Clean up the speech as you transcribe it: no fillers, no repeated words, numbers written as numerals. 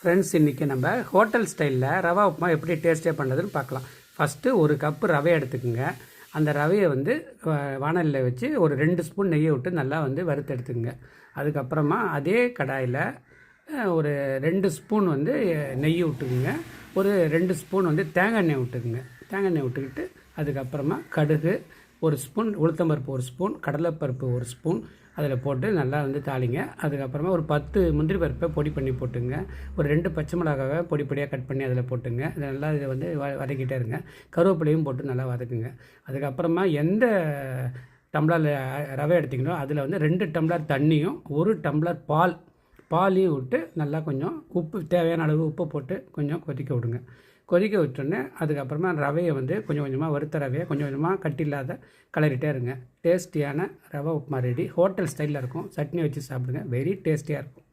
Friends, இன்றைக்கி நம்ம hotel ஸ்டைலில் ரவா உப்புமா எப்படி டேஸ்ட்டியாக பண்ணுறதுன்னு பார்க்கலாம். ஃபஸ்ட்டு ஒரு கப்பு ரவை எடுத்துக்கோங்க. அந்த ரவையை வாணலியில் வச்சு ஒரு 2 ஸ்பூன் நெய்யை விட்டு நல்லா வறுத்து எடுத்துக்கோங்க. அதுக்கப்புறமா அதே கடாயில் ஒரு 2 ஸ்பூன் நெய் விட்டுக்குங்க. ஒரு 2 ஸ்பூன் தேங்காய் எண்ணெய் விட்டுக்குங்க. தேங்காய் எண்ணெய் விட்டுக்கிட்டு அதுக்கப்புறமா கடுகு 1 ஸ்பூன், உளுத்தம்பருப்பு 1 ஸ்பூன், கடலைப்பருப்பு 1 ஸ்பூன் அதில் போட்டு நல்லா தாளிங்க. அதுக்கப்புறமா ஒரு 10 முந்திரி பருப்பை பொடி பண்ணி போட்டுங்க. ஒரு 2 பச்சை மிளகாவை பொடி பொடியாக கட் பண்ணி அதில் போட்டுங்க. இது நல்லா இதை வதக்கிட்டே இருங்க. கருவேப்பிலையும் போட்டு நல்லா வதக்குங்க. அதுக்கப்புறமா எந்த டம்ளரில் ரவை எடுத்திங்களோ அதில் 2 டம்ளர் தண்ணியும் 1 டம்ளர் பாலையும் விட்டு நல்லா கொஞ்சம் உப்பு, தேவையான அளவு உப்பு போட்டு கொஞ்சம் கொதிக்க விடுங்க. கொதிக்க விட்டோன்னே அதுக்கப்புறமா ரவையை கொஞ்சம் கொஞ்சமாக வறுத்த ரவையை கொஞ்சம் கொஞ்சமாக கட்டி இல்லாத கிளறிட்டே இருங்க. டேஸ்டியான ரவை உப்புமா ரெடி. ஹோட்டல் ஸ்டைலில் இருக்கும். சட்னி வச்சு சாப்பிடுங்க. வெரி டேஸ்டியாக இருக்கும்.